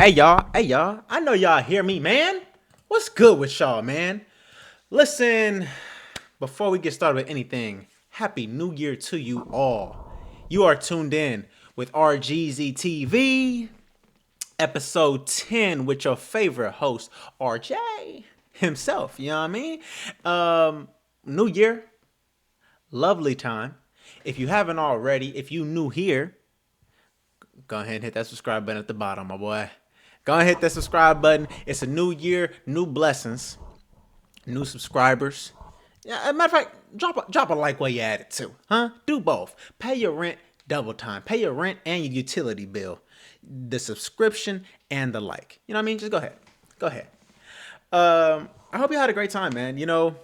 Hey y'all, I know y'all hear me, man. What's good with y'all, man? Listen, before we get started with anything, Happy New Year to you all. You are tuned in with RjeezyTV, episode 10 with your favorite host, RJ himself, you know what I mean? New Year, lovely time. If you haven't already, if you new here, go ahead and hit that subscribe button at the bottom, my boy. Go ahead and hit that subscribe button. It's a new year, new blessings, new subscribers. Yeah, as a matter of fact, drop a like while you at it too, huh? Do both. Pay your rent double time. Pay your rent and your utility bill, the subscription and the like. You know what I mean? Just go ahead. Go ahead. I hope you had a great time, man. You know,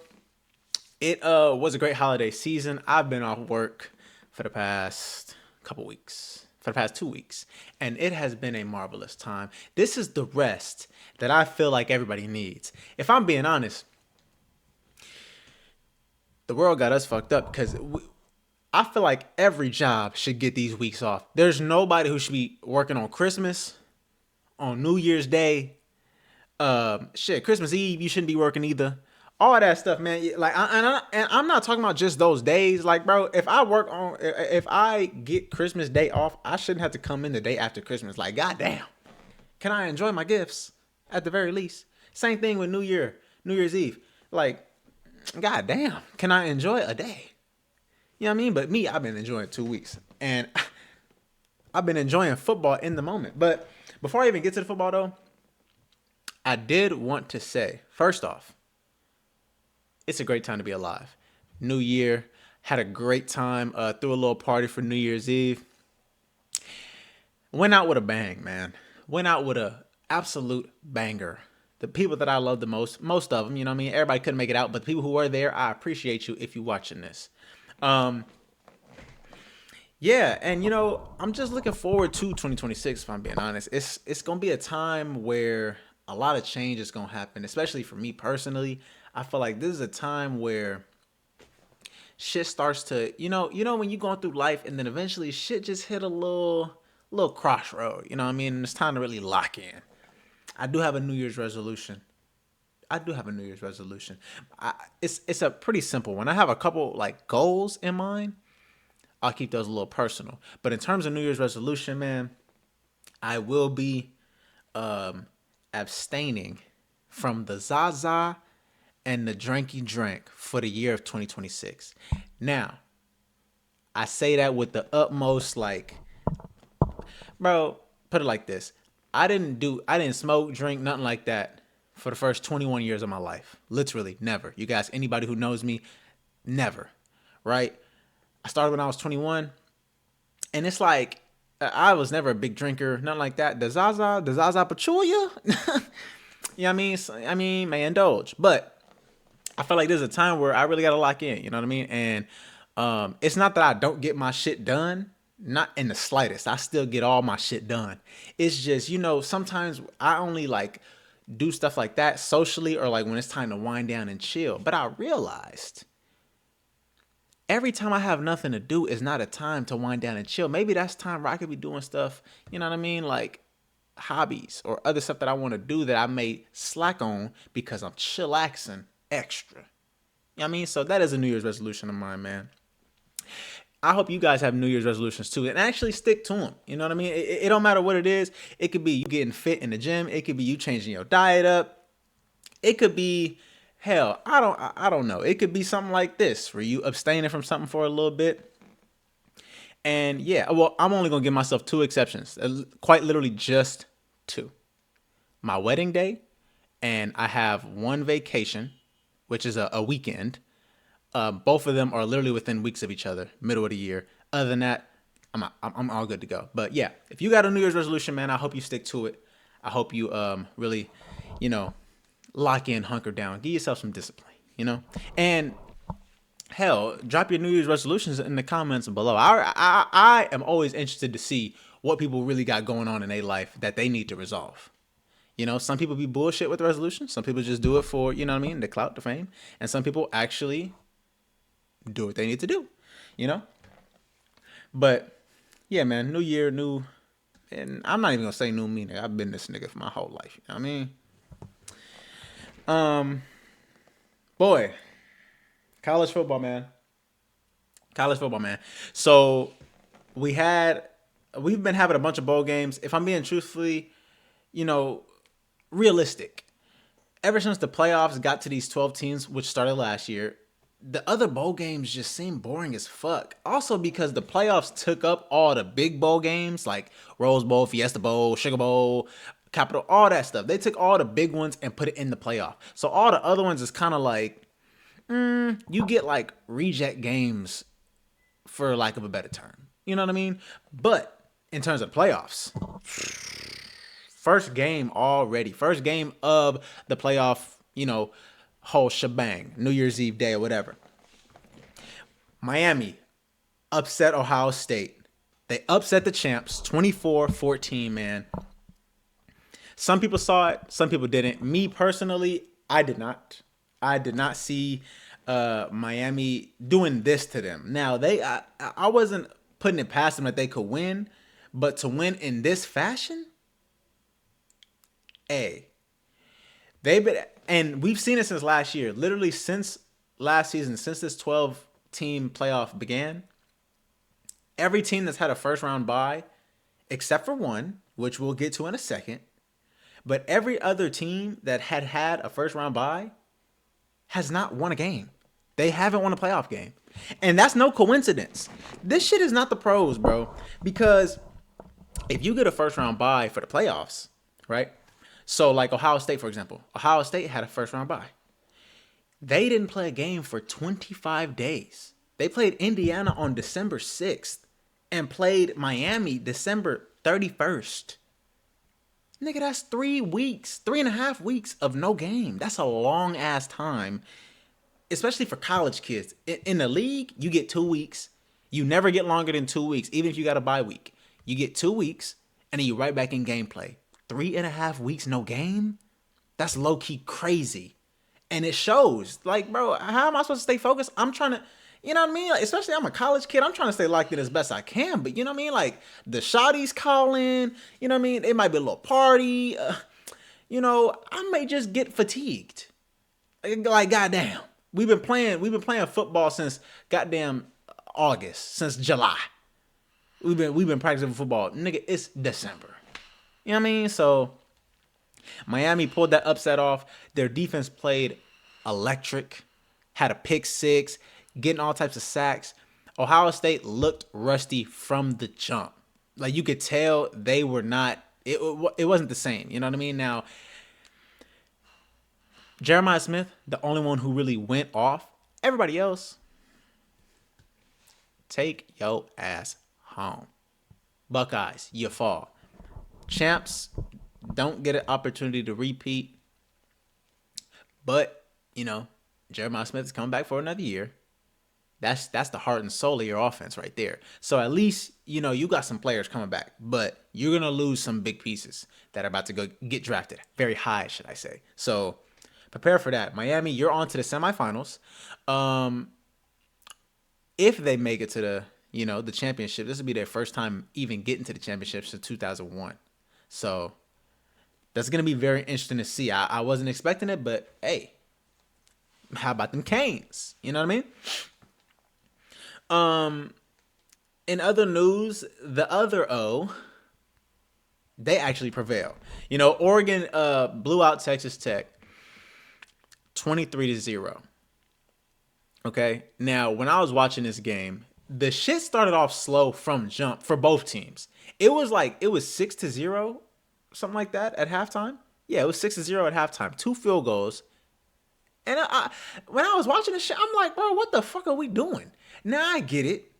it was a great holiday season. I've been off work for the past couple weeks, for the past 2 weeks, and it has been a marvelous time. This is the rest that I feel like everybody needs. If I'm being honest, the world got us fucked up because I feel like every job should get these weeks off. There's nobody who should be working on Christmas, on New Year's Day, Christmas Eve. You shouldn't be working either. All that stuff, man. Like, and I'm not talking about just those days. Like, bro, if I get Christmas Day off, I shouldn't have to come in the day after Christmas. Like, goddamn, can I enjoy my gifts at the very least? Same thing with New Year's Eve. Like, goddamn, can I enjoy a day? You know what I mean? But me, I've been enjoying 2 weeks, and I've been enjoying football in the moment. But before I even get to the football, though, I did want to say, first off, it's a great time to be alive. New Year, had a great time, threw a little party for New Year's Eve. Went out with a bang, man. Went out with a absolute banger. The people that I love the most of them, you know what I mean? Everybody couldn't make it out, but the people who were there, I appreciate you if you're watching this. Yeah, and you know, I'm just looking forward to 2026, if I'm being honest. It's gonna be a time where a lot of change is gonna happen, especially for me personally. I feel like this is a time where shit starts to, when you going through life and then eventually shit just hit a little crossroad, you know what I mean? And it's time to really lock in. I do have a New Year's resolution. It's a pretty simple one. I have a couple like goals in mind. I'll keep those a little personal. But in terms of New Year's resolution, man, I will be abstaining from the Zaza and the drinky drink for the year of 2026. Now, I say that with the utmost like, bro, put it like this. I didn't smoke, drink, nothing like that for the first 21 years of my life. Literally, never. You guys, anybody who knows me, never. Right? I started when I was 21, and it's like I was never a big drinker, nothing like that. The Zaza Pachulia, you know what I mean? May indulge, but I feel like there's a time where I really got to lock in, you know what I mean? And it's not that I don't get my shit done, not in the slightest. I still get all my shit done. It's just, sometimes I only like do stuff like that socially or like when it's time to wind down and chill. But I realized every time I have nothing to do is not a time to wind down and chill. Maybe that's time where I could be doing stuff, you know what I mean? Like hobbies or other stuff that I want to do that I may slack on because I'm chillaxing extra. You know what I mean? So that is a New Year's resolution of mine, man. I hope you guys have New Year's resolutions too and actually stick to them. You know what I mean? It don't matter what it is. It could be you getting fit in the gym. It could be you changing your diet up. It could be, hell, I don't know. It could be something like this where you abstaining from something for a little bit. And yeah, well, I'm only going to give myself two exceptions. Quite literally just two. My wedding day, and I have one vacation, which is a weekend. Both of them are literally within weeks of each other, middle of the year. Other than that, I'm all good to go. But yeah, if you got a New Year's resolution, man, I hope you stick to it. I hope you really, lock in, hunker down, give yourself some discipline, and hell, drop your New Year's resolutions in the comments below. I am always interested to see what people really got going on in their life that they need to resolve. Some people be bullshit with resolutions. Some people just do it for, the clout, the fame. And some people actually do what they need to do. But yeah, man, new year, new and I'm not even gonna say new me, nigga. I've been this nigga for my whole life. You know what I mean? Boy, college football, man. College football, man. So we've been having a bunch of bowl games. If I'm being truthfully, realistic. Ever since the playoffs got to these 12 teams, which started last year, the other bowl games just seem boring as fuck. Also because the playoffs took up all the big bowl games like Rose Bowl, Fiesta Bowl, Sugar Bowl, Capital, all that stuff. They took all the big ones and put it in the playoff. So all the other ones is kind of like, you get like reject games for lack of a better term. You know what I mean? But in terms of playoffs, first game already. First game of the playoff, whole shebang. New Year's Eve day or whatever. Miami upset Ohio State. They upset the champs 24-14, man. Some people saw it. Some people didn't. Me personally, I did not. I did not see Miami doing this to them. Now, I wasn't putting it past them that they could win. But to win in this fashion, and we've seen it since last year. Literally since last season, since this 12-team playoff began, every team that's had a first-round bye, except for one, which we'll get to in a second, but every other team that had a first-round bye has not won a game. They haven't won a playoff game. And that's no coincidence. This shit is not the pros, bro. Because if you get a first-round bye for the playoffs, right? So like Ohio State, for example. Ohio State had a first-round bye. They didn't play a game for 25 days. They played Indiana on December 6th and played Miami December 31st. Nigga, that's 3 weeks, 3.5 weeks of no game. That's a long ass time, especially for college kids. In the league, you get 2 weeks. You never get longer than 2 weeks, even if you got a bye week. You get 2 weeks, and then you're right back in gameplay. 3.5 weeks, no game? That's low-key crazy. And it shows. Like, bro, how am I supposed to stay focused? I'm trying to, you know what I mean? Like, especially I'm a college kid. I'm trying to stay locked in as best I can. But you know what I mean? Like, the shawty's calling. You know what I mean? It might be a little party. I may just get fatigued. Like, goddamn. We've been playing football since goddamn August, since July. We've been practicing football. Nigga, it's December. You know what I mean? So Miami pulled that upset off. Their defense played electric, had a pick six, getting all types of sacks. Ohio State looked rusty from the jump. Like, you could tell they were not, it wasn't the same. You know what I mean? Now, Jeremiah Smith, the only one who really went off. Everybody else, take your ass home. Buckeyes, you fall. Champs don't get an opportunity to repeat. But, Jeremiah Smith is coming back for another year. That's the heart and soul of your offense right there. So at least, you got some players coming back. But you're going to lose some big pieces that are about to go get drafted. Very high, should I say. So prepare for that. Miami, you're on to the semifinals. If they make it to the championship, this will be their first time even getting to the championship since 2001. So that's going to be very interesting to see. I wasn't expecting it, but hey, how about them Canes? You know what I mean? In other news, the other O, they actually prevailed. Oregon blew out Texas Tech 23-0. Okay? Now, when I was watching this game, the shit started off slow from jump for both teams. It was 6-0, something like that at halftime. Yeah, it was 6-0 at halftime. 2 field goals. And when I was watching this shit, I'm like, bro, what the fuck are we doing? Now I get it.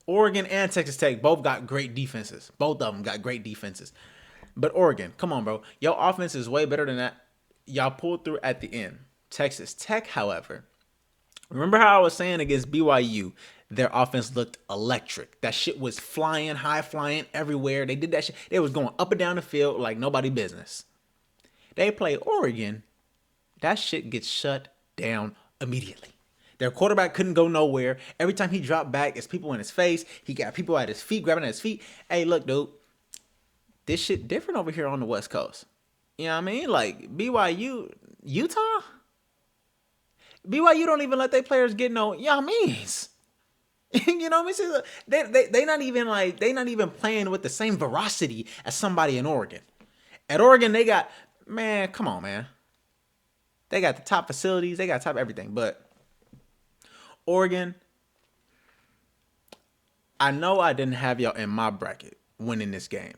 Oregon and Texas Tech both got great defenses. Both of them got great defenses. But Oregon, come on, bro. Your offense is way better than that. Y'all pulled through at the end. Texas Tech, however, remember how I was saying against BYU, their offense looked electric. That shit was flying, high flying everywhere. They did that shit. They was going up and down the field like nobody business. They play Oregon. That shit gets shut down immediately. Their quarterback couldn't go nowhere. Every time he dropped back, it's people in his face. He got people at his feet, grabbing at his feet. Hey, look, dude. this shit different over here on the West Coast. You know what I mean? Like BYU, Utah, BYU don't even let their players get no, you know what I mean? You know what I mean? They not even like, they not even playing with the same veracity as somebody in Oregon. At Oregon, they got, man, come on, man. They got the top facilities, they got top everything. But Oregon, I know I didn't have y'all in my bracket winning this game.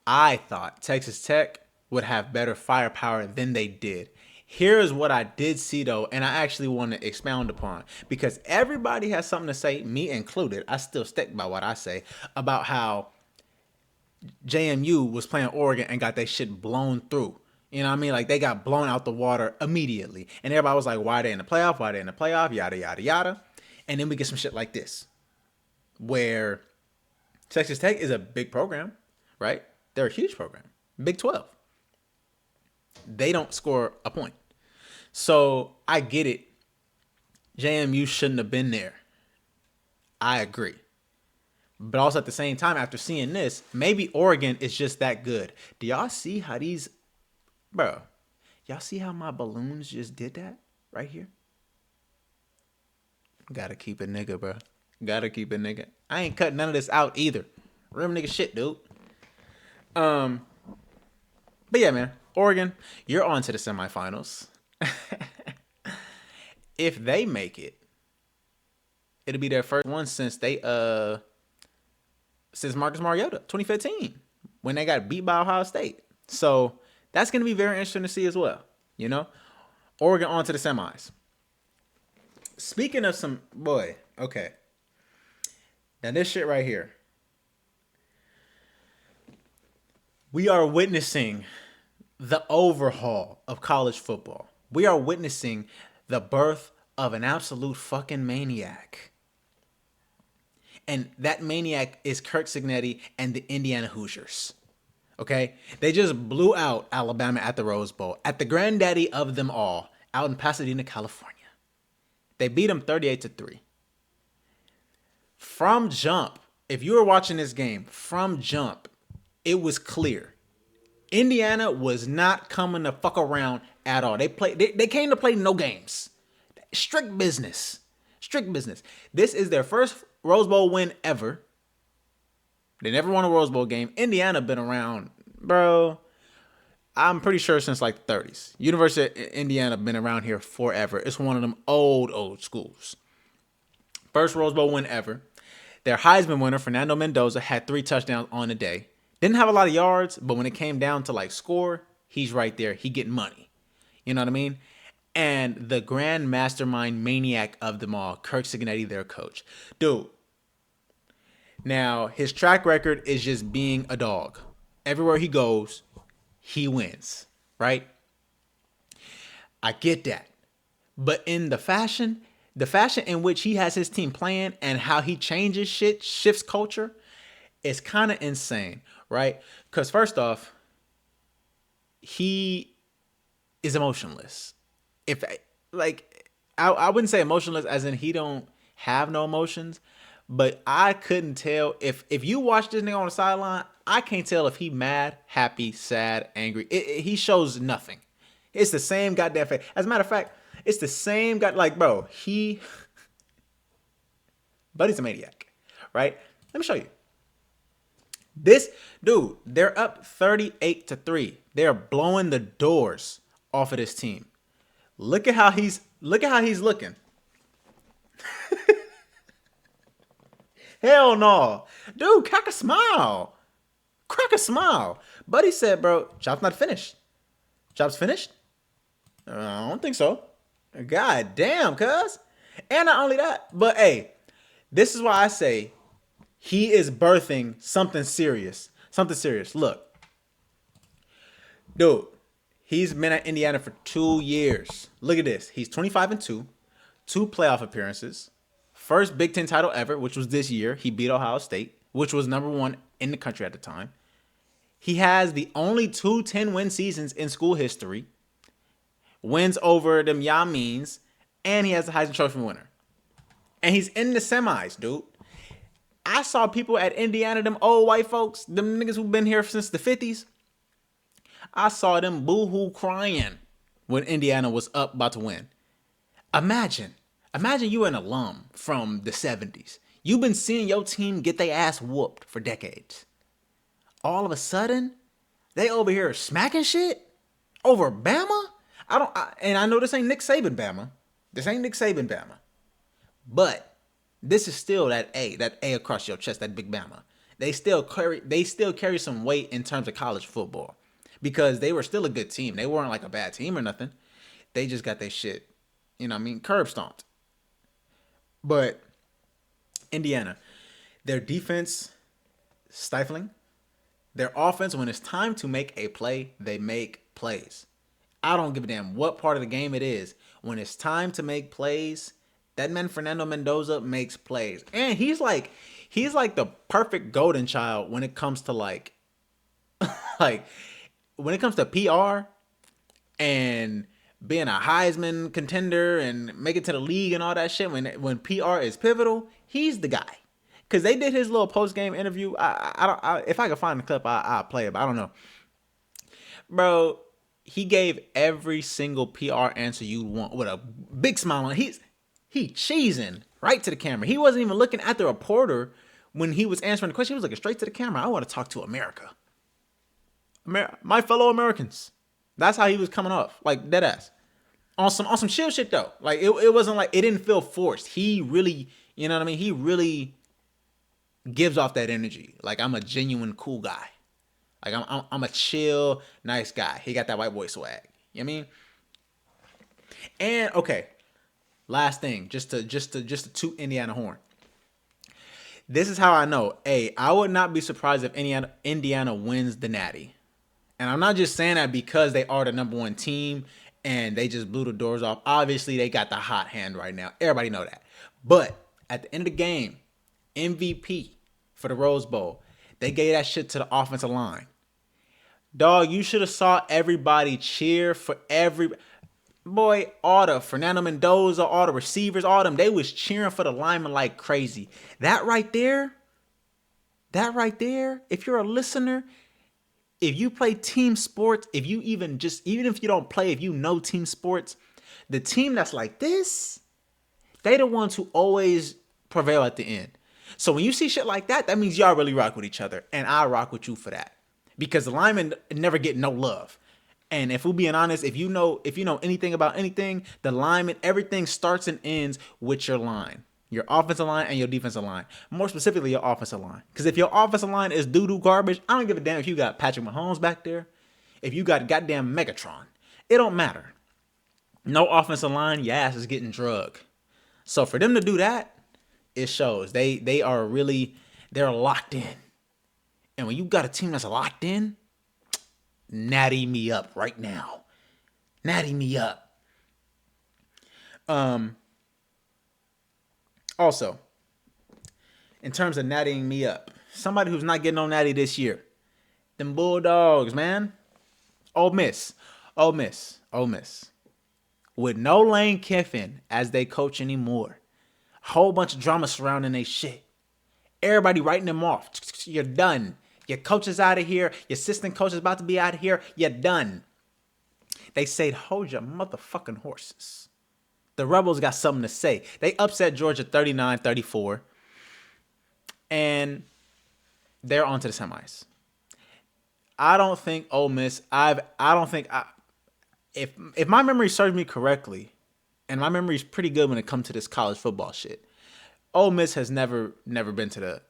I thought Texas Tech would have better firepower than they did. Here's what I did see, though, and I actually want to expound upon, because everybody has something to say, me included. I still stick by what I say about how JMU was playing Oregon and got their shit blown through. You know what I mean? Like, they got blown out the water immediately. And everybody was like, why are they in the playoff? Why are they in the playoff? Yada, yada, yada. And then we get some shit like this, where Texas Tech is a big program, right? They're a huge program. Big 12. They don't score a point. So I get it. JMU shouldn't have been there. I agree. But also at the same time, after seeing this, maybe Oregon is just that good. Do y'all see how these, bro, y'all see how my balloons just did that right here? Gotta keep it nigga, bro. Gotta keep it nigga. I ain't cutting none of this out either. Real nigga shit, dude. But yeah, man. Oregon, you're on to the semifinals. If they make it, it'll be their first one since since Marcus Mariota, 2015, when they got beat by Ohio State. So that's gonna be very interesting to see as well. You know, Oregon on to the semis. Speaking of some boy, okay. Now this shit right here. We are witnessing the overhaul of college football. We are witnessing the birth of an absolute fucking maniac. And that maniac is Kirk Cignetti and the Indiana Hoosiers. Okay? They just blew out Alabama at the Rose Bowl, at the granddaddy of them all, out in Pasadena, California. They beat them 38-3. From jump, if you were watching this game, from jump, it was clear. Indiana was not coming to fuck around at all. They came to play no games. Strict business. Strict business. This is their first Rose Bowl win ever. They never won a Rose Bowl game. Indiana been around, bro, I'm pretty sure since like the 30s. University of Indiana been around here forever. It's one of them old schools. First Rose Bowl win ever. Their Heisman winner, Fernando Mendoza, had 3 touchdowns on the day. Didn't have a lot of yards, but when it came down to like score, he's right there. He getting money. You know what I mean? And the grand mastermind maniac of them all, Kirk Cignetti, their coach. Dude. Now, his track record is just being a dog. Everywhere he goes, he wins. Right? I get that. But in the fashion in which he has his team playing and how he changes shit, shifts culture, is kind of insane. Right? Because first off, he is emotionless. I wouldn't say emotionless as in he don't have no emotions, but I couldn't tell if you watch this nigga on the sideline, I can't tell if he mad, happy, sad, angry. He shows nothing. It's the same goddamn face. As a matter of fact, it's the same guy. Like, bro, Buddy's a maniac, right? Let me show you. This dude, they're up 38-3. They're blowing the doors off of this team. Look at how he's looking. Hell no. Dude, crack a smile. Crack a smile. Buddy said, bro, job's not finished. Job's finished? I don't think so. God damn, cuz. And not only that, but hey, this is why I say he is birthing something serious. Something serious. Look. Dude, he's been at Indiana for 2 years. Look at this. He's 25-2, 2 playoff appearances, first Big Ten title ever, which was this year. He beat Ohio State, which was #1 in the country at the time. He has the only 2 10-win seasons in school history, wins over them Yamins, and he has the Heisman Trophy winner. And he's in the semis, dude. I saw people at Indiana, them old white folks, them niggas who've been here since the 50s. I saw them boo-hoo crying when Indiana was up about to win. Imagine you an alum from the 70s. You've been seeing your team get their ass whooped for decades. All of a sudden, they over here smacking shit over Bama? And I know this ain't Nick Saban Bama. This ain't Nick Saban Bama. But this is still that A across your chest, that big Bama. They still carry some weight in terms of college football. Because they were still a good team. They weren't like a bad team or nothing. They just got their shit, curb stomped. But Indiana, their defense, stifling. Their offense, when it's time to make a play, they make plays. I don't give a damn what part of the game it is. When it's time to make plays, that man Fernando Mendoza makes plays. And he's like the perfect golden child when it comes to like when it comes to PR and being a Heisman contender and make it to the league and all that shit, when PR is pivotal, he's the guy. Because they did his little post-game interview. If I could find the clip, I'll play it, but I don't know. Bro, he gave every single PR answer you'd want with a big smile on. He cheesing right to the camera. He wasn't even looking at the reporter when he was answering the question. He was looking straight to the camera. I want to talk to America. My fellow Americans. That's how he was coming off, like dead ass. On some chill shit though. Like it wasn't like, it didn't feel forced. He really, you know what I mean? He really gives off that energy. Like, I'm a genuine cool guy. Like I'm a chill, nice guy. He got that white boy swag. You know what I mean? And okay, last thing, just to toot Indiana horn. This is how I know. I would not be surprised if Indiana wins the Natty. And I'm not just saying that because they are the number one team and they just blew the doors off. Obviously, they got the hot hand right now. Everybody know that. But at the end of the game, MVP for the Rose Bowl, they gave that shit to the offensive line. Dog, you should have saw everybody cheer for all the Fernando Mendoza, all the receivers, all them. They was cheering for the linemen like crazy. That right there, if you're a listener, if you play team sports, even if you don't play, if you know team sports, the team that's like this, they the ones who always prevail at the end. So when you see shit like that, that means y'all really rock with each other. And I rock with you for that. Because the linemen never get no love. And if we're being honest, if you know anything about anything, the lineman, everything starts and ends with your line. Your offensive line and your defensive line. More specifically, your offensive line. Because if your offensive line is doo-doo garbage, I don't give a damn if you got Patrick Mahomes back there. If you got goddamn Megatron. It don't matter. No offensive line, your ass is getting drugged. So for them to do that, it shows. They're locked in. And when you got a team that's locked in, natty me up right now. Natty me up. Also, in terms of nattying me up, somebody who's not getting on natty this year, them Bulldogs, man. Ole Miss. With no Lane Kiffin as they coach anymore. Whole bunch of drama surrounding they shit. Everybody writing them off. You're done. Your coach is out of here. Your assistant coach is about to be out of here. You're done. They said, hold your motherfucking horses. The Rebels got something to say. They upset Georgia 39-34. And they're on to the semis. I don't think Ole Miss, if my memory serves me correctly, and my memory is pretty good when it comes to this college football shit, Ole Miss has never been to the,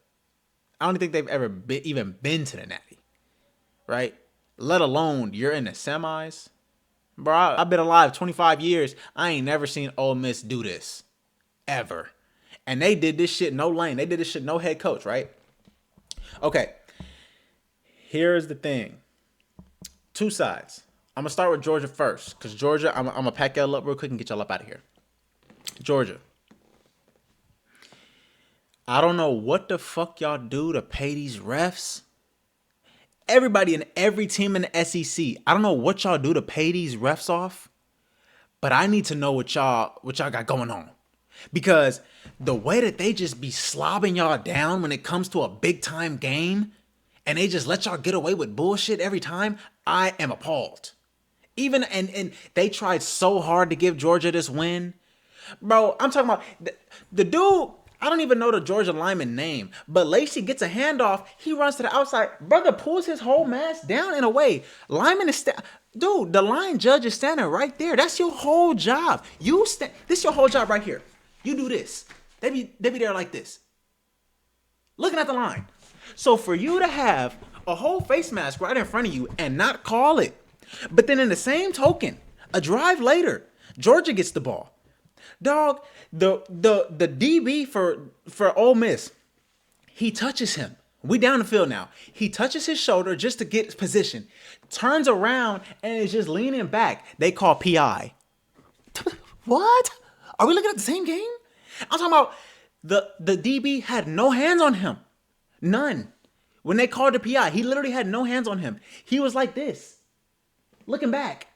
I don't think they've ever even been to the Natty, right? Let alone you're in the semis. Bro, I've been alive 25 years. I ain't never seen Ole Miss do this. Ever. And they did this shit no Lane. They did this shit no head coach, right? Okay. Here's the thing. Two sides. I'm going to start with Georgia first. Because Georgia, I'm going to pack y'all up real quick and get y'all up out of here. Georgia. I don't know what the fuck y'all do to pay these refs. Everybody in every team in the SEC, I don't know what y'all do to pay these refs off, but I need to know what y'all got going on. Because the way that they just be slobbing y'all down when it comes to a big time game, and they just let y'all get away with bullshit every time, I am appalled. Even and they tried so hard to give Georgia this win. Bro, I'm talking about the dude, I don't even know the Georgia lineman name, but Lacey gets a handoff. He runs to the outside. Brother pulls his whole mask down in a way. Lineman is dude, the line judge is standing right there. That's your whole job. This is your whole job right here. You do this. They be there like this, looking at the line. So for you to have a whole face mask right in front of you and not call it, but then in the same token, a drive later, Georgia gets the ball. Dog, the DB for Ole Miss, he touches him. We down the field now. He touches his shoulder just to get position, turns around and is just leaning back. They call PI. What? Are we looking at the same game? I'm talking about the DB had no hands on him. None. When they called the PI, he literally had no hands on him. He was like this, looking back.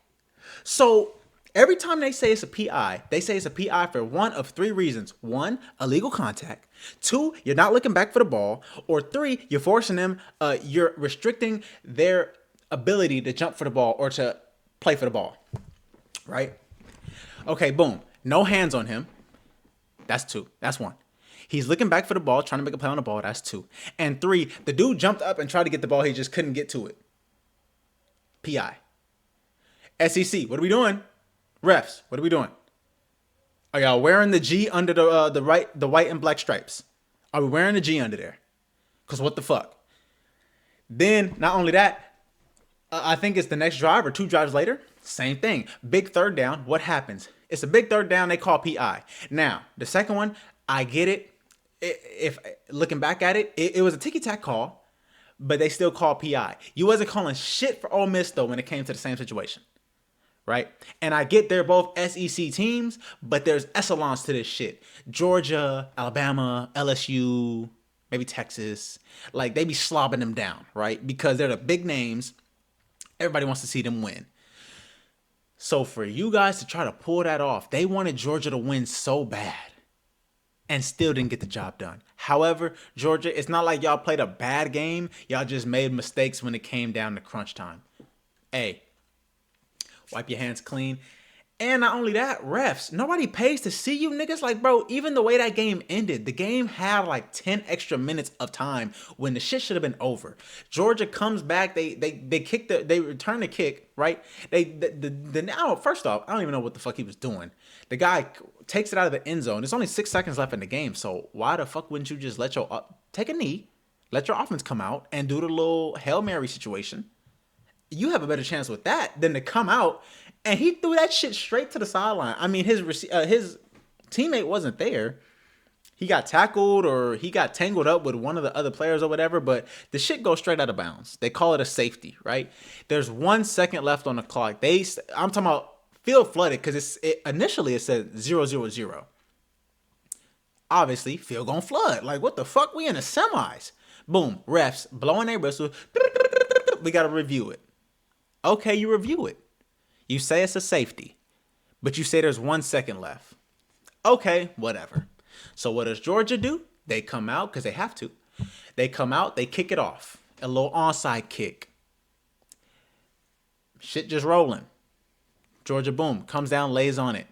So every time they say it's a PI, they say it's a PI for one of three reasons. One, illegal contact. Two, you're not looking back for the ball. Or three, you're forcing them, you're restricting their ability to jump for the ball or to play for the ball. Right? Okay, boom. No hands on him. That's two. That's one. He's looking back for the ball, trying to make a play on the ball. That's two. And three, the dude jumped up and tried to get the ball. He just couldn't get to it. PI. SEC, what are we doing? Refs, what are we doing? Are y'all wearing the G under the white and black stripes? Are we wearing the G under there? Because what the fuck? Then, not only that, I think it's the next drive or two drives later. Same thing. Big third down. What happens? It's a big third down. They call PI. Now, the second one, I get it. If looking back at it, it was a ticky-tack call, but they still call PI. You wasn't calling shit for Ole Miss, though, when it came to the same situation. Right? And I get they're both SEC teams, but there's echelons to this shit. Georgia, Alabama, LSU, maybe Texas. Like, they be slobbing them down, right? Because they're the big names. Everybody wants to see them win. So for you guys to try to pull that off, they wanted Georgia to win so bad and still didn't get the job done. However, Georgia, it's not like y'all played a bad game. Y'all just made mistakes when it came down to crunch time. Hey, wipe your hands clean. And not only that, refs, nobody pays to see you niggas. Like, bro, even the way that game ended, the game had like 10 extra minutes of time when the shit should have been over. Georgia comes back, they return the kick, right? Now, first off, I don't even know what the fuck he was doing. The guy takes it out of the end zone. There's only 6 seconds left in the game, so why the fuck wouldn't you just take a knee, let your offense come out, and do the little Hail Mary situation? You have a better chance with that than to come out. And he threw that shit straight to the sideline. I mean, his teammate wasn't there. He got tackled or he got tangled up with one of the other players or whatever, but the shit goes straight out of bounds. They call it a safety, right? There's 1 second left on the clock. I'm talking about field flooded because initially it said 0-0-0. Obviously, field gonna flood. Like, what the fuck? We in the semis. Boom, refs blowing their whistle. We gotta review it. Okay, you review it. You say it's a safety, but you say there's 1 second left. Okay, whatever. So what does Georgia do? They come out because they have to. They come out, they kick it off. A little onside kick. Shit just rolling. Georgia, boom, comes down, lays on it.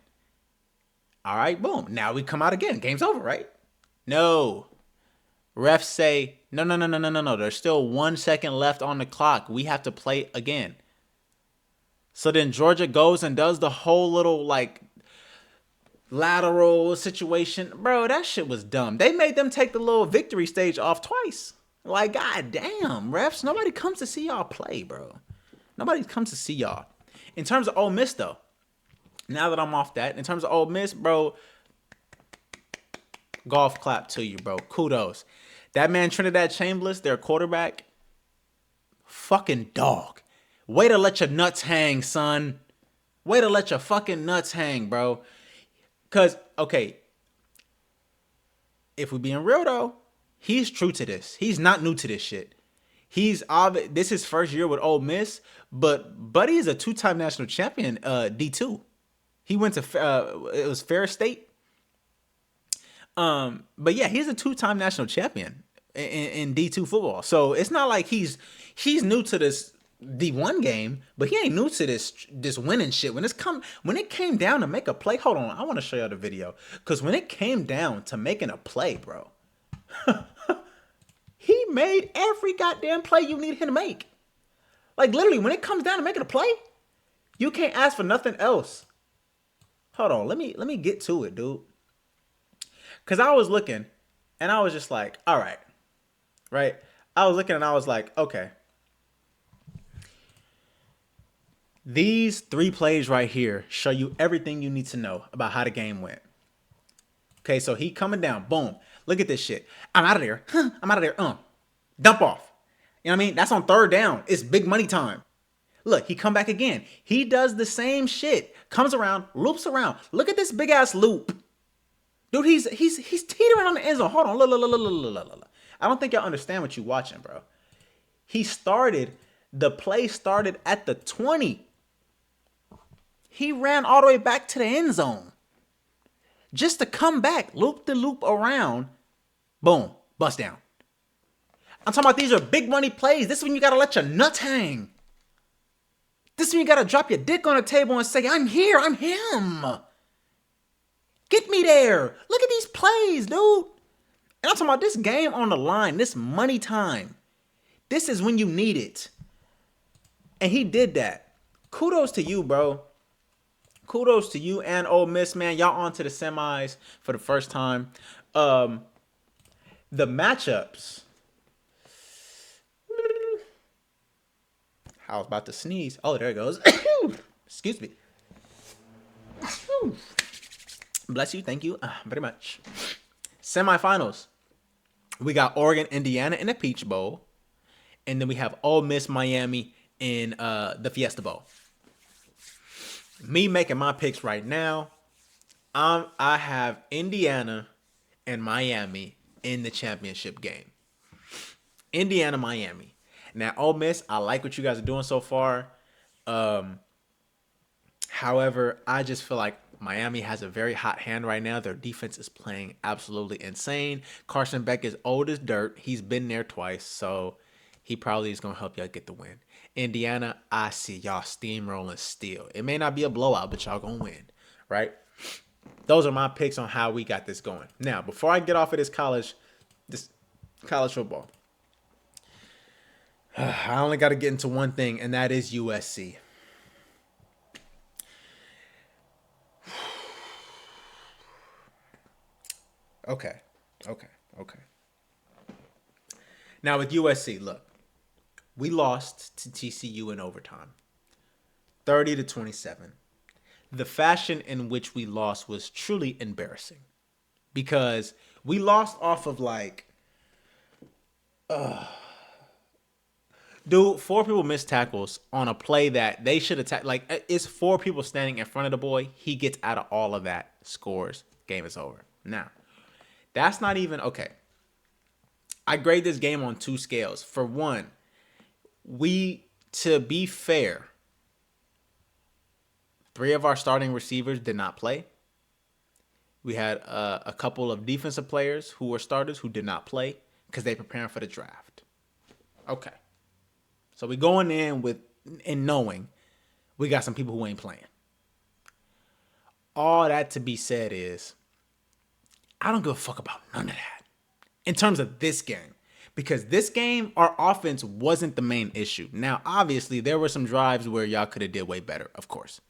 All right, boom. Now we come out again. Game's over, right? No. Refs say, no. There's still 1 second left on the clock. We have to play again. So then Georgia goes and does the whole little like lateral situation. Bro, that shit was dumb. They made them take the little victory stage off twice. Like, god damn, refs. Nobody comes to see y'all play, bro. Nobody comes to see y'all. In terms of Ole Miss, though, now that I'm off that, in terms of Ole Miss, bro, golf clap to you, bro. Kudos. That man Trinidad Chambliss, their quarterback, fucking dog. Way to let your nuts hang, son. Way to let your fucking nuts hang, bro. Because, okay, if we're being real, though, he's true to this. He's not new to this shit. This is his first year with Ole Miss, but Buddy is a 2-time national champion, D2. He went to, it was Ferris State. But yeah, he's a two-time national champion in D2 football. So it's not like he's new to this D1 game, but he ain't new to this winning shit. When it came down to make a play, hold on, I want to show y'all the video. Cause when it came down to making a play, bro, he made every goddamn play you need him to make. Like literally, when it comes down to making a play, you can't ask for nothing else. Hold on, let me get to it, dude. Cause I was looking, and I was just like, all right, right? I was looking, and I was like, okay. These 3 plays right here show you everything you need to know about how the game went. Okay, so he coming down, boom. Look at this shit. I'm out of there. I'm out of there. Dump off. You know what I mean? That's on 3rd down. It's big money time. Look, he come back again. He does the same shit. Comes around, loops around. Look at this big ass loop. Dude, he's teetering on the end zone. Hold on. Look. I don't think y'all understand what you're watching, bro. The play started at the 20. He ran all the way back to the end zone. Just to come back, loop the loop around. Boom, bust down. I'm talking about these are big money plays. This is when you got to let your nuts hang. This is when you got to drop your dick on the table and say, I'm here, I'm him. Get me there. Look at these plays, dude. And I'm talking about this game on the line, this money time. This is when you need it. And he did that. Kudos to you, bro. Kudos to you and Ole Miss, man. Y'all on to the semis for the first time. The matchups. I was about to sneeze. Oh, there it goes. Excuse me. Bless you. Thank you very much. Semifinals. We got Oregon, Indiana in the Peach Bowl. And then we have Ole Miss, Miami in the Fiesta Bowl. Me making my picks right now. I have Indiana and Miami in the championship game. Indiana, Miami. Now, Ole Miss, I like what you guys are doing so far. However, I just feel like Miami has a very hot hand right now. Their defense is playing absolutely insane. Carson Beck is old as dirt. He's been there twice, so he probably is going to help y'all get the win. Indiana, I see y'all steamrolling still. It may not be a blowout, but y'all going to win, right? Those are my picks on how we got this going. Now, before I get off of this college football, I only got to get into one thing, and that is USC. Okay. Now with USC, look, we lost to TCU in overtime, 30-27. The fashion in which we lost was truly embarrassing because we lost off of dude, 4 people missed tackles on a play that they should have like it's 4 people standing in front of the boy. He gets out of all of that, scores, game is over. Now, that's not even okay. I grade this game on 2 scales. For one, to be fair, 3 of our starting receivers did not play. We had a couple of defensive players who were starters who did not play because they're preparing for the draft. Okay. So we going in knowing we got some people who ain't playing. All that to be said is, I don't give a fuck about none of that in terms of this game. Because this game, our offense wasn't the main issue. Now, obviously, there were some drives where y'all could have did way better, of course.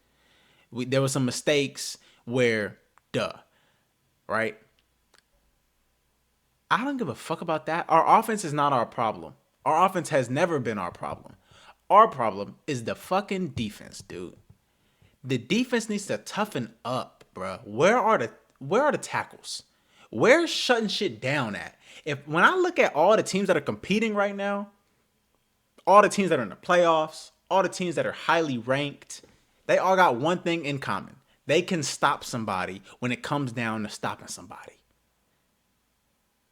There were some mistakes where, right? I don't give a fuck about that. Our offense is not our problem. Our offense has never been our problem. Our problem is the fucking defense, dude. The defense needs to toughen up, bro. Where are the tackles? Where's shutting shit down at? When I look at all the teams that are competing right now, all the teams that are in the playoffs, all the teams that are highly ranked, they all got one thing in common. They can stop somebody when it comes down to stopping somebody.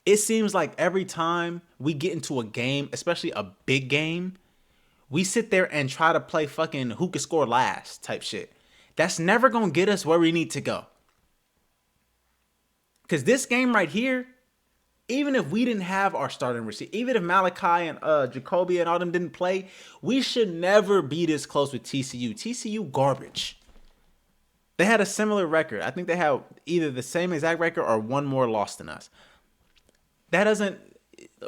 It seems like every time we get into a game, especially a big game, we sit there and try to play fucking who can score last type shit. That's never going to get us where we need to go. Because this game right here, even if we didn't have our starting receiver, even if Malachi and Jacoby and all them didn't play, we should never be this close with TCU. TCU garbage. They had a similar record. I think they have either the same exact record or one more loss than us. That doesn't...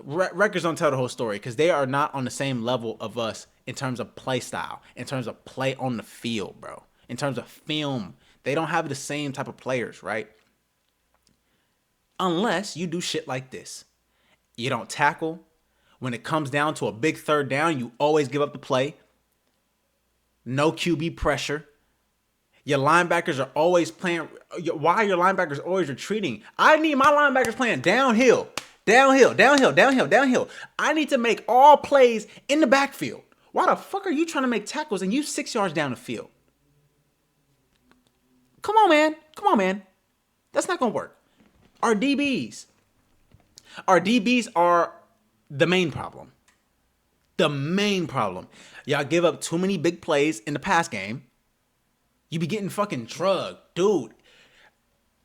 Records don't tell the whole story because they are not on the same level of us in terms of play style, in terms of play on the field, bro. In terms of film. They don't have the same type of players, right? Unless you do shit like this. You don't tackle. When it comes down to a big third down, you always give up the play. No QB pressure. Your linebackers are always playing. Why are your linebackers always retreating? I need my linebackers playing downhill. Downhill, downhill, downhill, downhill. I need to make all plays in the backfield. Why the fuck are you trying to make tackles and you 6 yards down the field? Come on, man. Come on, man. That's not going to work. Our DBs are the main problem. The main problem. Y'all give up too many big plays in the pass game. You be getting fucking drugged. Dude,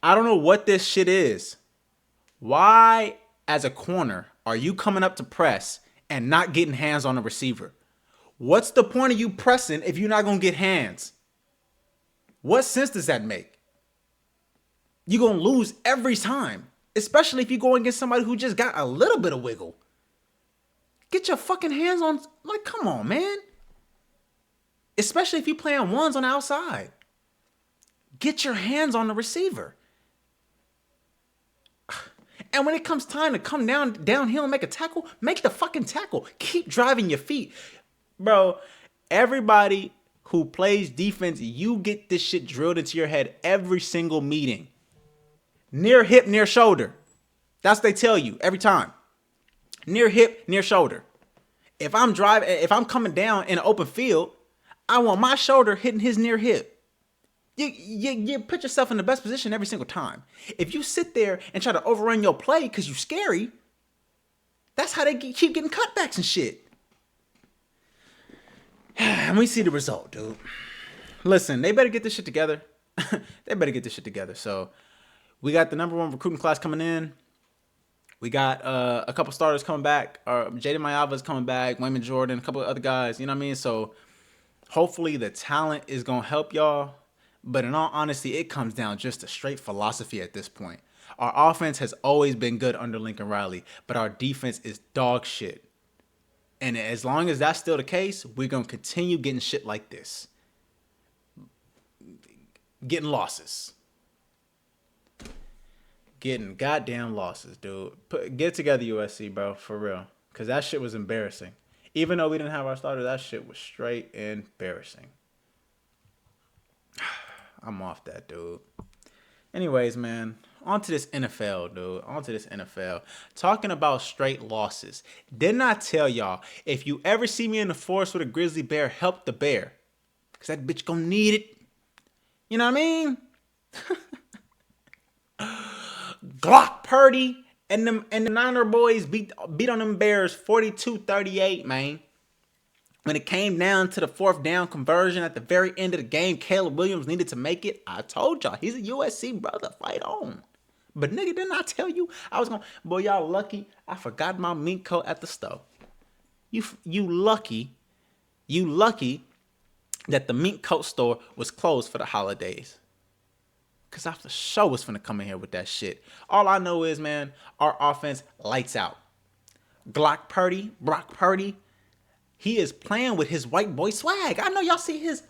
I don't know what this shit is. Why, as a corner, are you coming up to press and not getting hands on the receiver? What's the point of you pressing if you're not going to get hands? What sense does that make? You're going to lose every time. Especially if you go against somebody who just got a little bit of wiggle. Get your fucking hands on... Like, come on, man. Especially if you're playing ones on the outside. Get your hands on the receiver. And when it comes time to come downhill and make a tackle, make the fucking tackle. Keep driving your feet. Bro, everybody who plays defense, you get this shit drilled into your head every single meeting. Near hip, near shoulder. That's what they tell you every time. Near hip, near shoulder. If I'm coming down in an open field, I want my shoulder hitting his near hip. You put yourself in the best position every single time. If you sit there and try to overrun your play because you're scary, that's how they keep getting cutbacks and shit. And we see the result, dude. Listen, they better get this shit together. They better get this shit together. So we got the #1 recruiting class coming in. We got a couple starters coming back. Jaden Mayava's coming back. Wayman Jordan, a couple of other guys. You know what I mean? So hopefully the talent is going to help y'all. But in all honesty, it comes down just to straight philosophy at this point. Our offense has always been good under Lincoln Riley, but our defense is dog shit. And as long as that's still the case, we're going to continue getting shit like this. Getting losses. Getting goddamn losses, dude. Get it together, USC, bro, for real. Because that shit was embarrassing. Even though we didn't have our starter, that shit was straight embarrassing. I'm off that, dude. Anyways, man, on to this NFL, dude. On to this NFL. Talking about straight losses. Didn't I tell y'all, if you ever see me in the forest with a grizzly bear, help the bear. Because that bitch gonna need it. You know what I mean? Glock, Purdy, and the Niner boys beat on them Bears 42-38, man. When it came down to the 4th down conversion at the very end of the game, Caleb Williams needed to make it. I told y'all, he's a USC brother. Fight on. But nigga, didn't I tell you I was going to... Boy, y'all lucky I forgot my mink coat at the store. You lucky that the mink coat store was closed for the holidays. Because I for sure was finna come in here with that shit. All I know is, man, our offense lights out. Brock Purdy, he is playing with his white boy swag. I know y'all see his,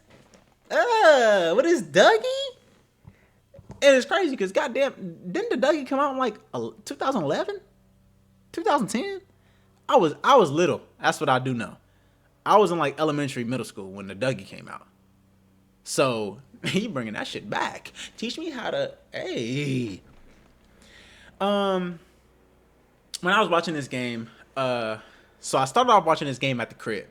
what is Dougie? And it's crazy because goddamn, didn't the Dougie come out in like 2011? 2010? I was little. That's what I do know. I was in like elementary, middle school when the Dougie came out. So he bringing that shit back. Teach me how to, hey. When I was watching this game, so I started off watching this game at the crib,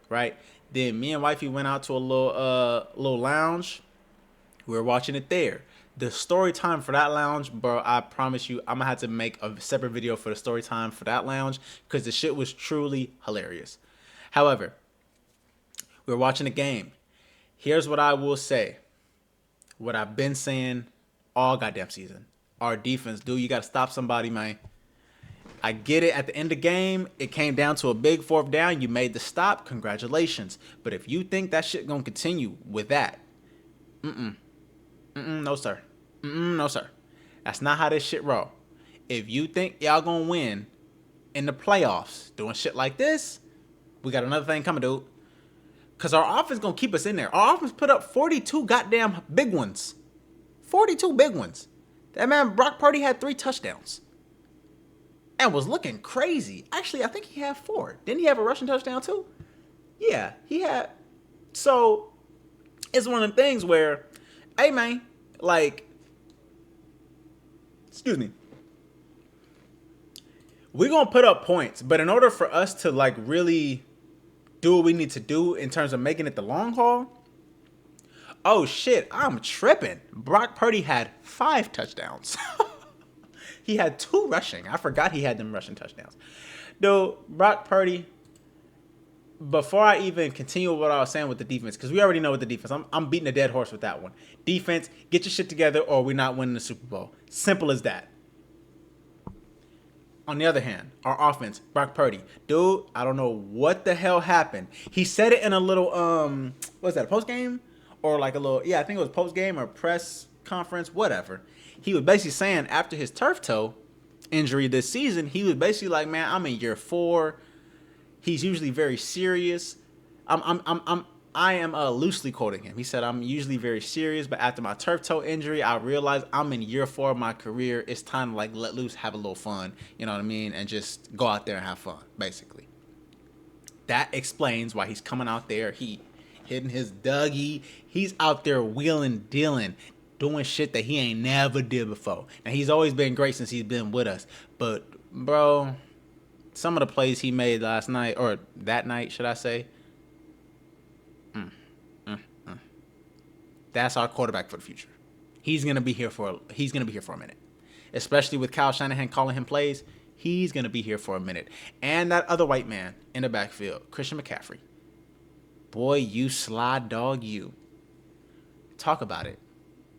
right? Then me and wifey went out to a little lounge. We were watching it there. The story time for that lounge, bro, I promise you, I'm gonna have to make a separate video for the story time for that lounge because the shit was truly hilarious. However, we were watching the game. Here's what I will say. What I've been saying all goddamn season. our defense, dude. You got to stop somebody, man. I get it. At the end of the game, it came down to a big fourth down. You made the stop. Congratulations. But if you think that shit gonna continue with that, no sir. No sir. That's not how this shit roll. If you think y'all gonna win in the playoffs doing shit like this, we got another thing coming, dude. Cause our offense gonna keep us in there. Our offense put up 42 goddamn big ones. 42 big ones. That man Brock Purdy had 3 touchdowns. And was looking crazy. Actually, I think he had 4. Didn't he have a rushing touchdown too? Yeah, he had. So it's one of them things where, hey man, like, excuse me, we're gonna put up points, but in order for us to like really do what we need to do in terms of making it the long haul, oh shit, I'm tripping. Brock Purdy had 5 touchdowns. He had 2 rushing. I forgot he had them rushing touchdowns. Dude, Brock Purdy, before I even continue what I was saying with the defense, because we already know with the defense, I'm beating a dead horse with that one. Defense, get your shit together or we're not winning the Super Bowl. Simple as that. On the other hand, our offense, Brock Purdy. Dude, I don't know what the hell happened. He said it in a little, what was that, a post game? Or like a little, yeah, I think it was post game or press conference, whatever. He was basically saying after his turf toe injury this season, he was basically like, man, I'm in year 4. He's usually very serious. I am loosely quoting him. He said, I'm usually very serious, but after my turf toe injury, I realized I'm in year 4 of my career. It's time to like let loose, have a little fun, you know what I mean? And just go out there and have fun, basically. That explains why he's coming out there. He hitting his Dougie. He's out there wheeling, dealing, doing shit that he ain't never did before. And he's always been great since he's been with us. But, bro, some of the plays he made last night, or that night, should I say, that's our quarterback for the future. He's gonna be here for a minute. Especially with Kyle Shanahan calling him plays, he's gonna be here for a minute. And that other white man in the backfield, Christian McCaffrey. Boy, you sly dog, you. Talk about it.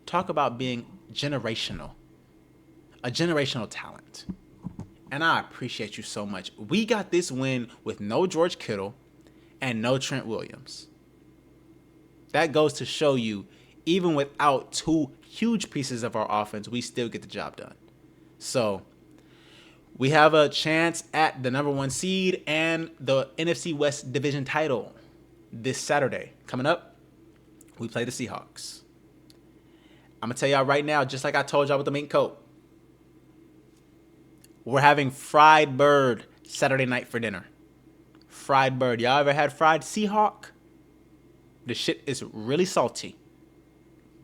Talk about being generational. A generational talent. And I appreciate you so much. We got this win with no George Kittle and no Trent Williams. That goes to show you, even without 2 huge pieces of our offense, we still get the job done. So we have a chance at the number 1 seed and the NFC West division title this Saturday. Coming up, we play the Seahawks. I'm going to tell y'all right now, just like I told y'all with the mink coat, we're having fried bird Saturday night for dinner. Fried bird. Y'all ever had fried Seahawk? The shit is really salty,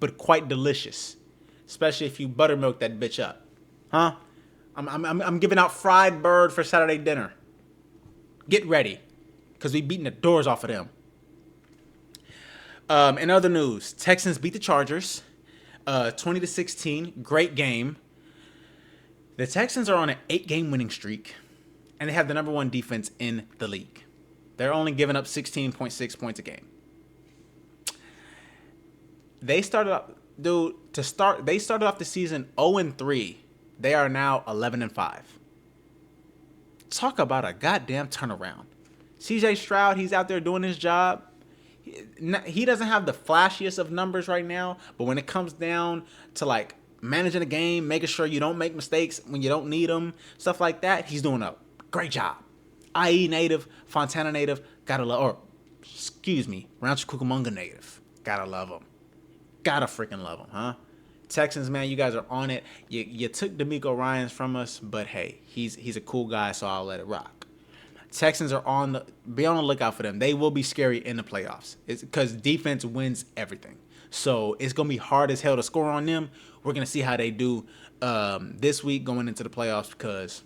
but quite delicious, especially if you buttermilk that bitch up, huh? I'm giving out fried bird for Saturday dinner. Get ready, cause we beating the doors off of them. In other news, Texans beat the Chargers, 20-16. Great game. The Texans are on an 8-game winning streak, and they have the number 1 defense in the league. They're only giving up 16.6 points a game. They started off the season 0-3. They are now 11-5. Talk about a goddamn turnaround. CJ Stroud, he's out there doing his job. He doesn't have the flashiest of numbers right now, but when it comes down to like managing a game, making sure you don't make mistakes when you don't need them, stuff like that, he's doing a great job. IE native, Fontana native, gotta love, or excuse me, Rancho Cucamonga native, gotta love him. Gotta freaking love him, huh? Texans, man, you guys are on it. You took DeMeco Ryans from us, but hey, he's a cool guy, so I'll let it rock. Texans are be on the lookout for them. They will be scary in the playoffs. It's because defense wins everything. So it's gonna be hard as hell to score on them. We're gonna see how they do this week going into the playoffs because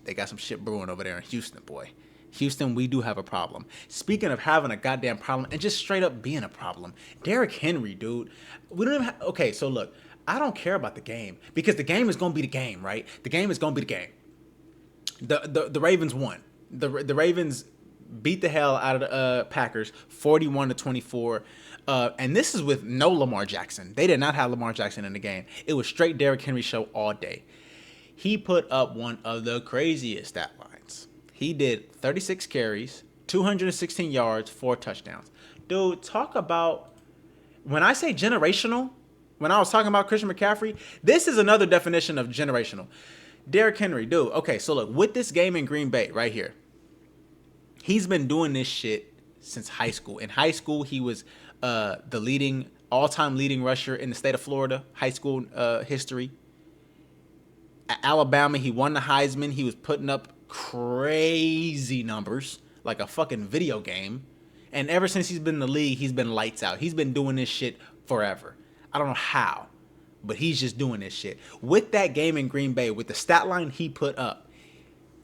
they got some shit brewing over there in Houston, boy. Houston, we do have a problem. Speaking of having a goddamn problem and just straight up being a problem, Derrick Henry, dude. We don't even okay, so look, I don't care about the game because the game is going to be the game, right? The game is going to be the game. The Ravens won. The Ravens beat the hell out of the Packers 41-24. And this is with no Lamar Jackson. They did not have Lamar Jackson in the game. It was straight Derrick Henry show all day. He put up one of the craziest stat lines. He did 36 carries, 216 yards, 4 touchdowns. Dude, talk about, when I say generational, when I was talking about Christian McCaffrey, this is another definition of generational. Derrick Henry, dude. Okay, so look, with this game in Green Bay right here, he's been doing this shit since high school. In high school, he was the all-time leading rusher in the state of Florida, high school history. At Alabama, he won the Heisman. He was putting up crazy numbers, like a fucking video game. And ever since he's been in the league, he's been lights out. He's been doing this shit forever. I don't know how, but he's just doing this shit. With that game in Green Bay, with the stat line he put up,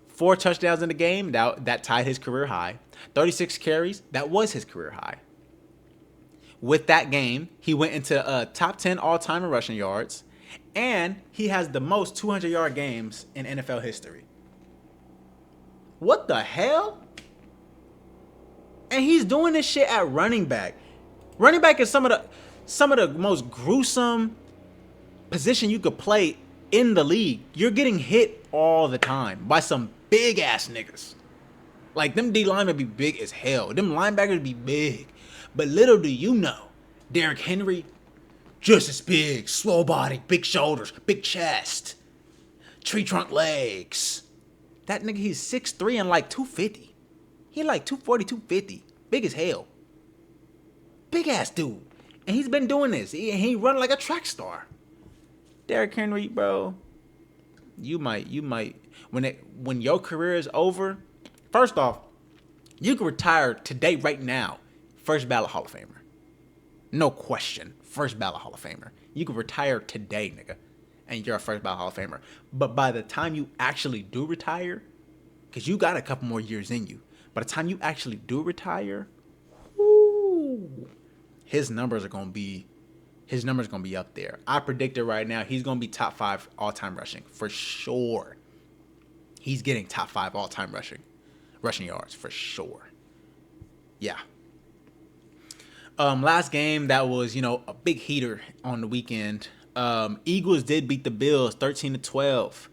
4 touchdowns in the game, that tied his career high. 36 carries, that was his career high. With that game, he went into top 10 all-time in rushing yards, and he has the most 200-yard games in NFL history. What the hell? And he's doing this shit at running back. Running back is some of the most gruesome position you could play in the league. You're getting hit all the time by some big ass niggas. Like, them D linemen be big as hell. Them linebackers be big. But little do you know, Derrick Henry, just as big, slow body, big shoulders, big chest, tree trunk legs. That nigga, he's 6'3" and like 250. He like 240, 250. Big as hell. Big ass dude. And he's been doing this. He run like a track star. Derrick Henry, bro, you might when your career is over, first off, you can retire today, right now. First ballot Hall of Famer. No question. First ballot Hall of Famer. You can retire today, nigga, and you're a first ballot Hall of Famer. But by the time you actually do retire, because you got a couple more years in you, by the time you actually do retire, whoo, his numbers are gonna be up there. I predict it right now. He's gonna be top 5 all-time rushing for sure. He's getting top 5 all-time rushing yards for sure. Yeah. Last game that was, a big heater on the weekend. Eagles did beat the Bills 13-12.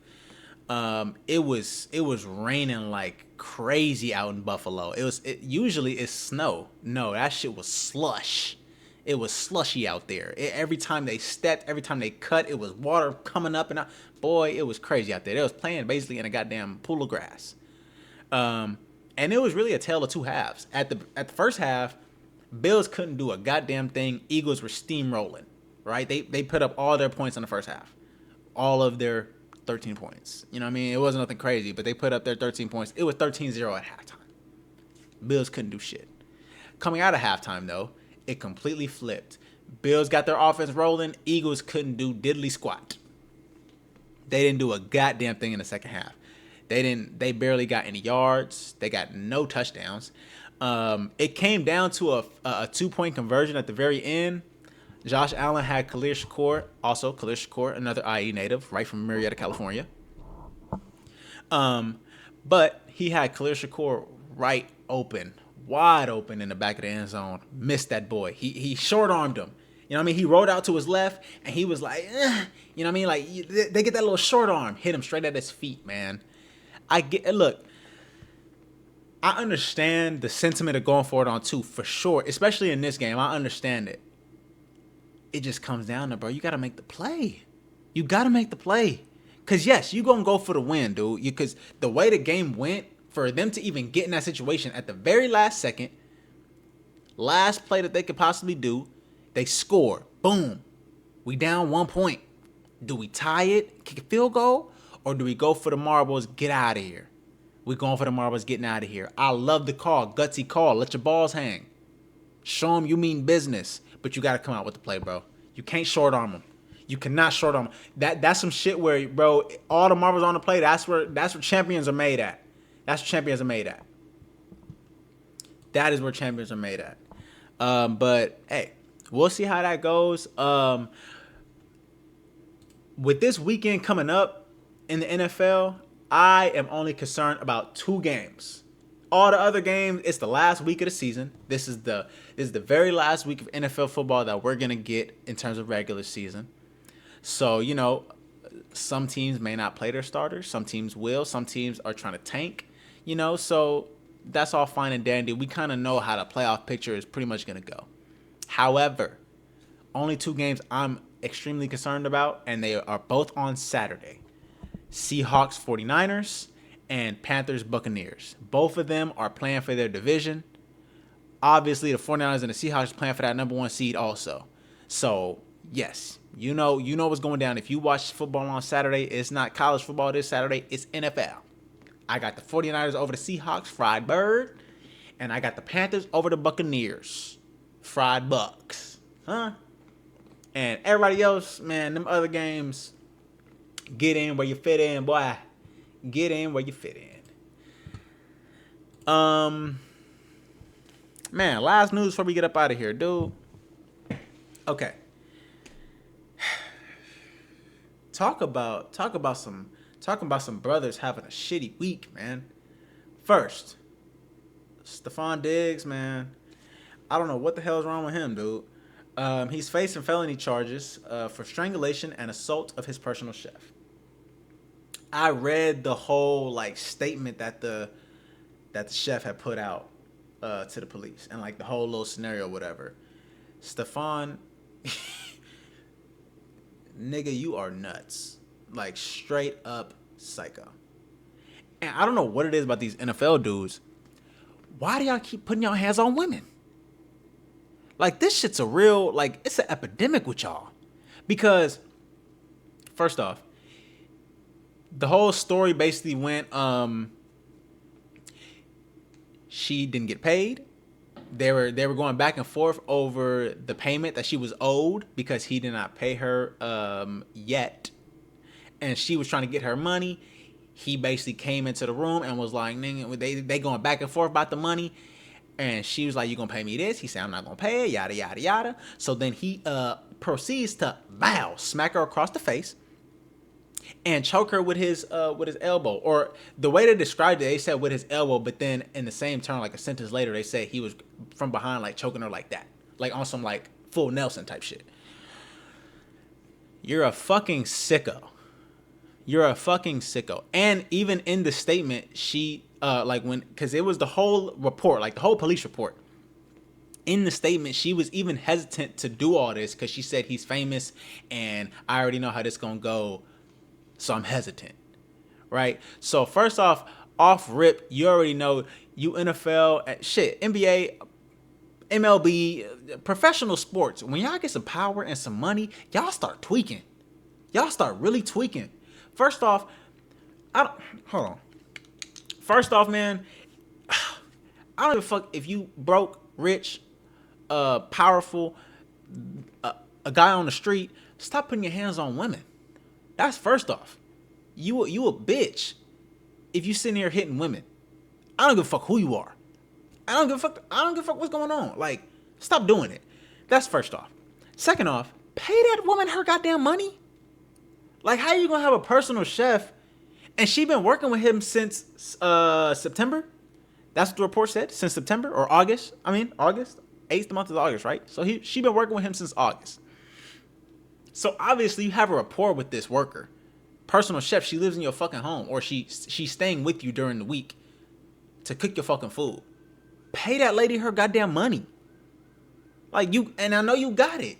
It was raining like crazy out in Buffalo. Usually it's snow. No, that shit was slush. It was slushy out there. Every time they stepped, every time they cut, it was water coming up and out. Boy, it was crazy out there. They was playing basically in a goddamn pool of grass. And it was really a tale of two halves. At the first half, Bills couldn't do a goddamn thing. Eagles were steamrolling, right? They put up all their points in the first half. All of their 13 points. You know what I mean? It wasn't nothing crazy, but they put up their 13 points. It was 13-0 at halftime. Bills couldn't do shit. Coming out of halftime, though, it completely flipped. Bills got their offense rolling. Eagles couldn't do diddly squat. They didn't do a goddamn thing in the second half. They barely got any yards. They got no touchdowns. It came down to a 2-point conversion at the very end. Josh Allen had Khalil Shakur, another IE native, right from Marietta, California. But he had Khalil Shakur wide open in the back of the end zone. Missed that boy. He short-armed him. You know what I mean? He rolled out to his left, and he was like, eh. You know what I mean? Like, they get that little short arm, hit him straight at his feet, man. Look, I understand the sentiment of going for it on 2, for sure, especially in this game. I understand it. It just comes down to, bro, you got to make the play. You got to make the play. Because, yes, you're going to go for the win, dude. Because the way the game went, for them to even get in that situation at the very last second, last play that they could possibly do, they score. Boom. We down 1 point. Do we tie it, kick a field goal, or do we go for the marbles, get out of here? We're going for the marbles, getting out of here. I love the call. Gutsy call. Let your balls hang. Show them you mean business. But you got to come out with the play, bro. You can't short arm them. You cannot short arm them. That's some shit where, bro, all the marbles on the play, that's where champions are made at. That's what champions are made at. That is where champions are made at. But, hey, we'll see how that goes. With this weekend coming up in the NFL, I am only concerned about 2 games. All the other games, it's the last week of the season. This is the very last week of NFL football that we're gonna get in terms of regular season. So, some teams may not play their starters. Some teams will. Some teams are trying to tank. So that's all fine and dandy. We kind of know how the playoff picture is pretty much gonna go. However, only 2 games I'm extremely concerned about, and they are both on Saturday. Seahawks 49ers and Panthers Buccaneers. Both of them are playing for their division. Obviously, the 49ers and the Seahawks are playing for that number 1 seed also. So, yes, you know what's going down. If you watch football on Saturday, it's not college football this Saturday, it's NFL. I got the 49ers over the Seahawks, fried bird, and I got the Panthers over the Buccaneers, fried bucks. Huh? And everybody else, man, them other games, get in where you fit in, boy. Get in where you fit in. Man, last news before we get up out of here, dude. Okay. Talk about some brothers having a shitty week, man. First, Stephon Diggs, man. I don't know what the hell is wrong with him, dude. He's facing felony charges for strangulation and assault of his personal chef. I read the whole statement that the chef had put out to the police, and the whole little scenario, whatever. Stephon, nigga, you are nuts, straight up psycho. And I don't know what it is about these NFL dudes. Why do y'all keep putting y'all hands on women? This shit's a real, it's an epidemic with y'all. Because, first off, the whole story basically went, she didn't get paid. They were going back and forth over the payment that she was owed because he did not pay her yet. And she was trying to get her money. He basically came into the room and was like, nigga, they going back and forth about the money. And she was like, you gonna pay me this? He said, I'm not gonna pay it, yada, yada, yada. So then he proceeds to, smack her across the face and choke her with his elbow. Or the way they described it, they said with his elbow, but then in the same turn, a sentence later, they said he was from behind, choking her like that. On some, full Nelson type shit. You're a fucking sicko. You're a fucking sicko. And even in the statement, she, because it was the whole report, the whole police report. In the statement, she was even hesitant to do all this because she said he's famous and I already know how this gonna go, so I'm hesitant, right? So first off rip, you already know you NFL, NBA, MLB, professional sports. When y'all get some power and some money, y'all start tweaking. Y'all start really tweaking. First off, hold on. First off, man, I don't give a fuck if you broke, rich, powerful, a guy on the street. Stop putting your hands on women. That's first off. You a bitch if you sitting here hitting women. I don't give a fuck who you are. I don't give a fuck what's going on. Stop doing it. That's first off. Second off, pay that woman her goddamn money. How you gonna have a personal chef and she been working with him since September? That's what the report said. Since September or August. August. 8th month of August, right? So she been working with him since August. So obviously you have a rapport with this worker. Personal chef, she lives in your fucking home, or she's staying with you during the week to cook your fucking food. Pay that lady her goddamn money. And I know you got it.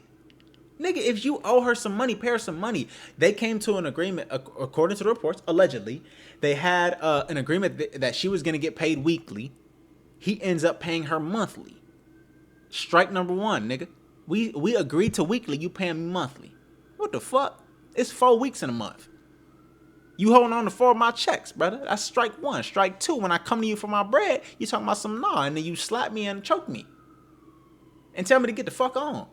Nigga, if you owe her some money, pay her some money. They came to an agreement, according to the reports, allegedly. They had an agreement that she was going to get paid weekly. He ends up paying her monthly. Strike number 1, nigga. We agreed to weekly, you paying me monthly. What the fuck? It's 4 weeks in a month. You holding on to 4 of my checks, brother. That's strike 1. Strike 2, when I come to you for my bread, you talking about some and then you slap me and choke me. And tell me to get the fuck on.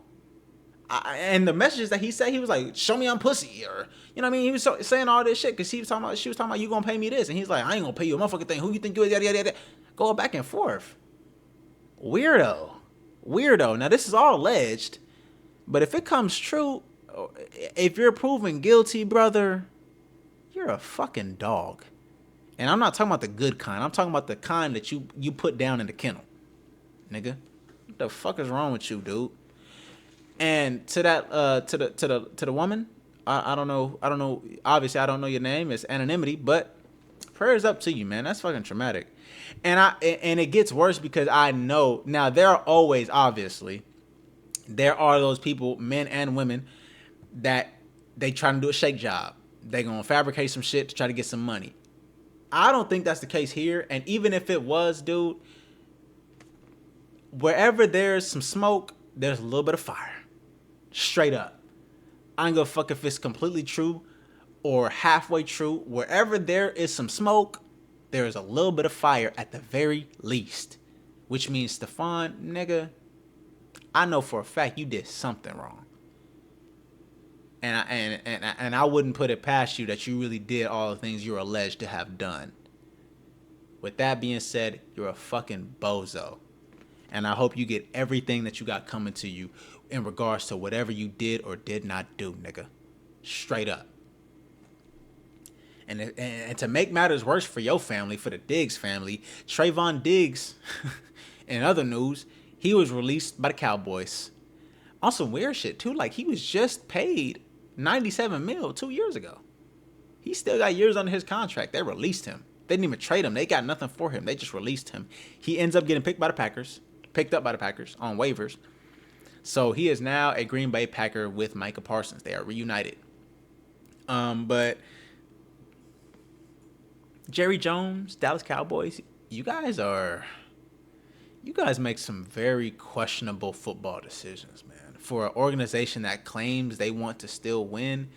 And the messages that he said, he was like, show me I'm pussy, or, you know what I mean? He was saying all this shit because she was talking about, you gonna pay me this. And he's like, I ain't gonna pay you a motherfucking thing. Who you think you is? Yada, yada, yada. Going back and forth. Weirdo. Now, this is all alleged, but if it comes true, if you're proven guilty, brother, you're a fucking dog. And I'm not talking about the good kind. I'm talking about the kind that you put down in the kennel, nigga. What the fuck is wrong with you, dude? And to that, to the woman, I don't know. Obviously, I don't know your name. It's anonymity, but prayers up to you, man. That's fucking traumatic. And it gets worse because I know now there are always, obviously, there are those people, men and women, that they trying to do a shake job. They gonna fabricate some shit to try to get some money. I don't think that's the case here. And even if it was, dude, wherever there's some smoke, there's a little bit of fire. Straight up. I ain't gonna fuck if it's completely true or halfway true. Wherever there is some smoke, there is a little bit of fire at the very least. Which means, Stefan, nigga, I know for a fact you did something wrong. And I wouldn't put it past you that you really did all the things you're alleged to have done. With that being said, you're a fucking bozo. And I hope you get everything that you got coming to you in regards to whatever you did or did not do, nigga. Straight up. And to make matters worse for your family, for the Diggs family, Trayvon Diggs, in other news, he was released by the Cowboys. On some weird shit, too. Like, he was just paid $97 million 2 years ago. He still got years under his contract. They released him. They didn't even trade him. They got nothing for him. They just released him. He ends up getting picked up by the Packers on waivers. So he is now a Green Bay Packer with Micah Parsons. They are reunited. But Jerry Jones, Dallas Cowboys, you guys make some very questionable football decisions, man. For an organization that claims they want to still win,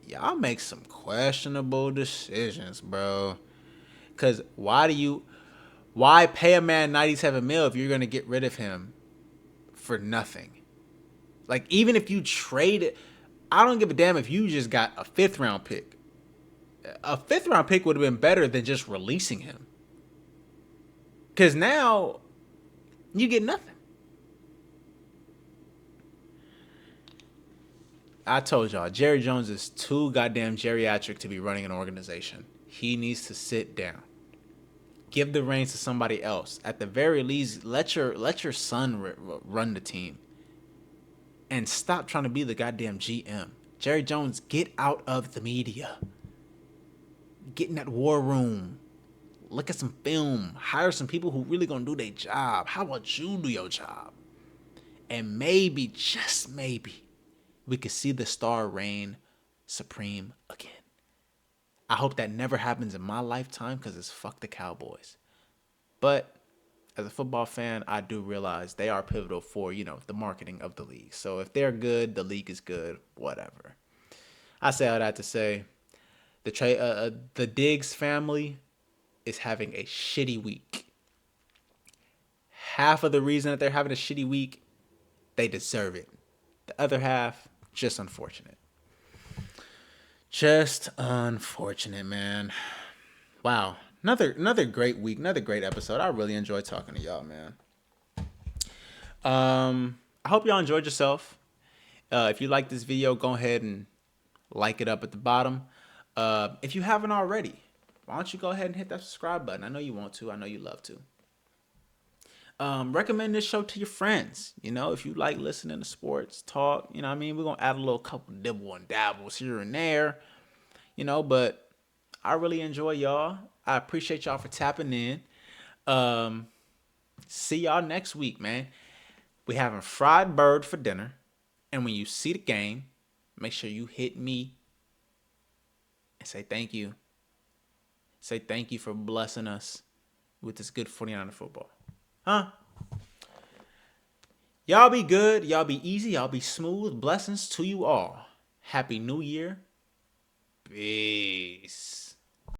y'all make some questionable decisions, bro. Because why pay a man $97 million if you're going to get rid of him for nothing? Like, even if you trade it, I don't give a damn if you just got a 5th round pick. A 5th round pick would have been better than just releasing him. Because now you get nothing. I told y'all, Jerry Jones is too goddamn geriatric to be running an organization. He needs to sit down. Give the reins to somebody else. At the very least, let your son run the team. And stop trying to be the goddamn GM. Jerry Jones, get out of the media. Get in that war room. Look at some film. Hire some people who really gonna do their job. How about you do your job? And maybe, just maybe, we could see the star reign supreme again. I hope that never happens in my lifetime because it's fuck the Cowboys. But as a football fan, I do realize they are pivotal for, the marketing of the league. So if they're good, the league is good, whatever. I say all that to say the Diggs family is having a shitty week. Half of the reason that they're having a shitty week, they deserve it. The other half, just unfortunate. Just unfortunate, man. Wow. Another great week, another great episode. I really enjoyed talking to y'all, man. I hope y'all enjoyed yourself. If you like this video, go ahead and like it up at the bottom. If you haven't already, why don't you go ahead and hit that subscribe button? I know you want to. I know you love to. Recommend this show to your friends. If you like listening to sports talk, we're going to add a little couple dibble and dabbles here and there, but I really enjoy y'all. I appreciate y'all for tapping in. See y'all next week, man. We having fried bird for dinner. And when you see the game, make sure you hit me and say thank you. Say thank you for blessing us with this good 49er football. Huh? Y'all be good. Y'all be easy. Y'all be smooth. Blessings to you all. Happy New Year. Peace.